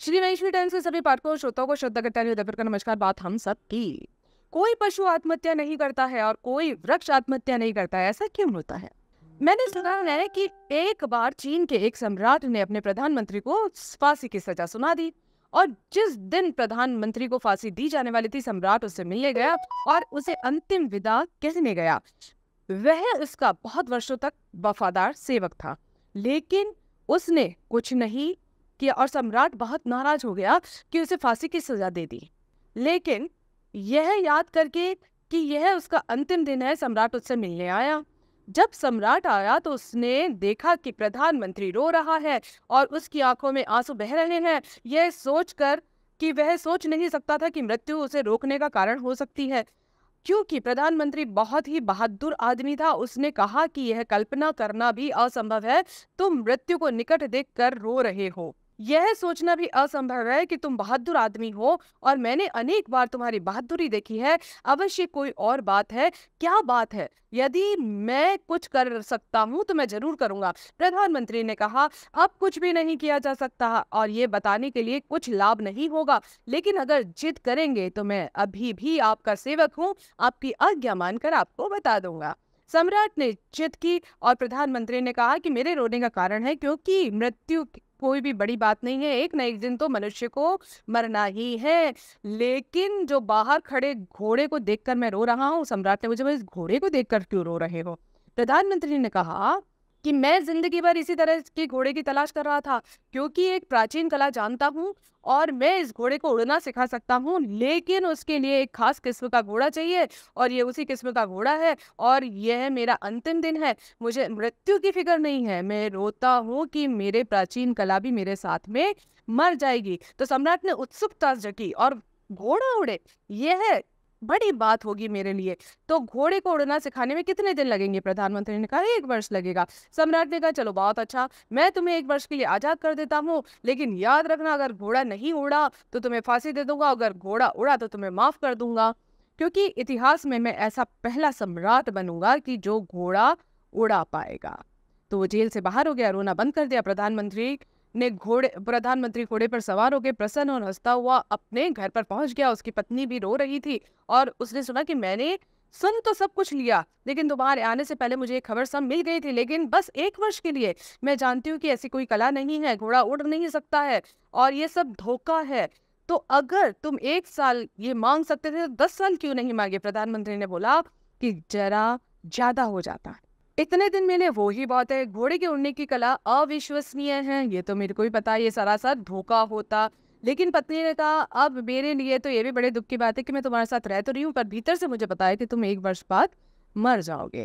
Shri Maheshwari times के सभी पाठकों और श्रोताओं को श्रद्धा करता हुए का नमस्कार। बात हम सब की। कोई पशु आत्महत्या नहीं करता है और कोई वृक्ष आत्महत्या नहीं करता है, ऐसा क्यों होता है? मैंने सुना है कि एक बार चीन के एक सम्राट ने अपने प्रधानमंत्री को फांसी की सजा सुना दी और जिस दिन प्रधानमंत्री को फांसी दी जाने वाली थी, सम्राट उससे मिलने गया और उसे अंतिम विदा कहने गया। वह उसका बहुत वर्षों तक वफादार सेवक था, लेकिन उसने कुछ नहीं किया और सम्राट बहुत नाराज हो गया कि उसे फांसी की सजा दे दी। लेकिन यह याद करके कि यह उसका अंतिम दिन है, सम्राट उससे मिलने आया। जब सम्राट आया तो उसने देखा कि प्रधानमंत्री रो रहा है और उसकी आंखों में आंसू बह रहे हैं। यह सोचकर कि वह सोच नहीं सकता था कि मृत्यु उसे रोकने का कारण हो सकती है, क्योंकि प्रधानमंत्री बहुत ही बहादुर आदमी था। उसने कहा कि यह कल्पना करना भी असंभव है, तुम मृत्यु को निकट देखकर रो रहे हो। यह सोचना भी असंभव है कि तुम बहादुर आदमी हो और मैंने अनेक बार तुम्हारी बहादुरी देखी है। अवश्य कोई और बात है। क्या बात है? यदि मैं कुछ कर सकता हूं तो मैं जरूर करूंगा। प्रधानमंत्री ने कहा, अब कुछ भी नहीं किया जा सकता और ये बताने के लिए कुछ लाभ नहीं होगा, लेकिन अगर जिद करेंगे तो मैं अभी भी आपका सेवक हूं। आपकी आज्ञा मानकर आपको बता दूंगा। सम्राट ने जिद की और प्रधानमंत्री ने कहा कि मेरे रोने का कारण है क्योंकि मृत्यु कोई भी बड़ी बात नहीं है, एक न एक दिन तो मनुष्य को मरना ही है। लेकिन जो बाहर खड़े घोड़े को देखकर मैं रो रहा हूँ, सम्राट ने मुझे, इस घोड़े को देखकर क्यों रो रहे हो? प्रधानमंत्री ने कहा कि मैं जिंदगी भर इसी तरह के घोड़े की तलाश कर रहा था, क्योंकि एक प्राचीन कला जानता हूँ और मैं इस घोड़े को उड़ना सिखा सकता हूँ, लेकिन उसके लिए एक खास किस्म का घोड़ा चाहिए और ये उसी किस्म का घोड़ा है और यह मेरा अंतिम दिन है। मुझे मृत्यु की फिक्र नहीं है, मैं रोता हूँ कि मेरे प्राचीन कला भी मेरे साथ में मर जाएगी। तो सम्राट ने उत्सुकता जगी और घोड़ा उड़े, यह बड़ी बात होगी मेरे लिए। तो घोड़े को उड़ना सिखाने में कितने दिन लगेंगे? प्रधानमंत्री ने कहा 1 वर्ष लगेगा। सम्राट ने कहा चलो बहुत अच्छा, मैं तुम्हें 1 वर्ष के लिए आजाद कर देता हूँ, लेकिन याद रखना अगर घोड़ा नहीं उड़ा तो तुम्हें फांसी दे दूंगा, अगर घोड़ा उड़ा तो तुम्हें माफ कर दूंगा, क्योंकि इतिहास में मैं ऐसा पहला सम्राट बनूंगा कि जो घोड़ा उड़ा पाएगा। तो वो जेल से बाहर हो गया, रोना बंद कर दिया। प्रधानमंत्री घोड़े पर सवार होकर प्रसन्न और हंसता हुआ अपने घर पर पहुंच गया। उसकी पत्नी भी रो रही थी और उसने सुना कि मैंने सुन तो सब कुछ लिया, लेकिन तुम्हारे आने से पहले मुझे एक खबर सब मिल गई थी, लेकिन बस 1 वर्ष के लिए। मैं जानती हूँ कि ऐसी कोई कला नहीं है, घोड़ा उड़ नहीं सकता है और ये सब धोखा है। तो अगर तुम 1 साल ये मांग सकते थे तो 10 साल क्यों नहीं मांगे? प्रधानमंत्री ने बोला कि जरा ज्यादा हो जाता, इतने दिन मिले वो ही बहुत है। घोड़े के उड़ने की कला अविश्वसनीय है, ये तो मेरे को ही पता, ये सरासर धोखा होता। लेकिन पत्नी ने कहा, अब मेरे लिए तो ये भी बड़े दुख की बात है कि मैं तुम्हारे साथ रह तो रही हूँ, पर भीतर से मुझे पता है कि तुम 1 वर्ष बाद मर जाओगे।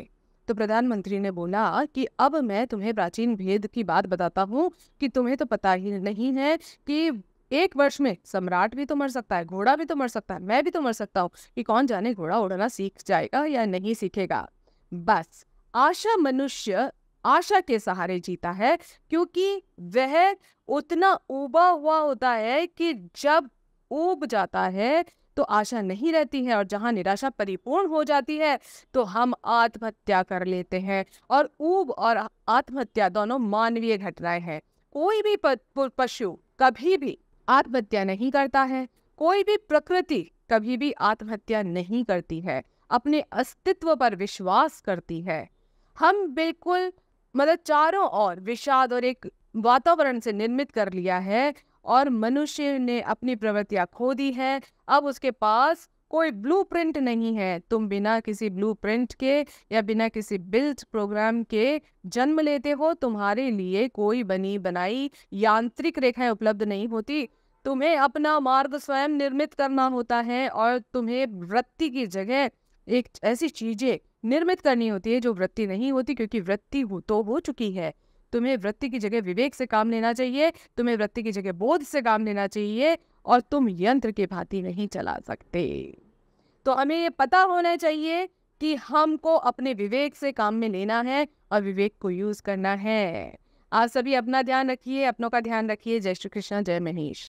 तो प्रधानमंत्री ने बोला कि अब मैं तुम्हें प्राचीन भेद की बात बताता हूँ कि तुम्हें तो पता ही नहीं है कि 1 वर्ष में सम्राट भी तो मर सकता है, घोड़ा भी तो मर सकता है, मैं भी तो मर सकता हूँ, कि कौन जाने घोड़ा उड़ना सीख जाएगा या नहीं सीखेगा। बस आशा मनुष्य आशा के सहारे जीता है, क्योंकि वह उतना ऊबा हुआ होता है कि जब ऊब जाता है तो आशा नहीं रहती है और जहां निराशा परिपूर्ण हो जाती है तो हम आत्महत्या कर लेते हैं। और ऊब और आत्महत्या दोनों मानवीय घटनाएं हैं। कोई भी पशु कभी भी आत्महत्या नहीं करता है, कोई भी प्रकृति कभी भी आत्महत्या नहीं करती है, अपने अस्तित्व पर विश्वास करती है। हम बिल्कुल चारों ओर विषाद और एक वातावरण से निर्मित कर लिया है और मनुष्य ने अपनी प्रवृत्तियां खो दी है। अब उसके पास कोई ब्लूप्रिंट नहीं है। तुम बिना किसी ब्लूप्रिंट के या बिना किसी बिल्ट प्रोग्राम के जन्म लेते हो। तुम्हारे लिए कोई बनी बनाई यांत्रिक रेखाएं उपलब्ध नहीं होती। तुम्हें अपना मार्ग स्वयं निर्मित करना होता है और तुम्हें वृत्ति की जगह एक ऐसी चीजें निर्मित करनी होती है जो वृत्ति नहीं होती, क्योंकि वृत्ति हो चुकी है। तुम्हें वृत्ति की जगह विवेक से काम लेना चाहिए, तुम्हें वृत्ति की जगह बोध से काम लेना चाहिए और तुम यंत्र के भांति नहीं चला सकते। तो हमें ये पता होना चाहिए कि हमको अपने विवेक से काम में लेना है और विवेक को यूज करना है। आप सभी अपना ध्यान रखिए, अपनों का ध्यान रखिए। जय श्री कृष्ण, जय महेश।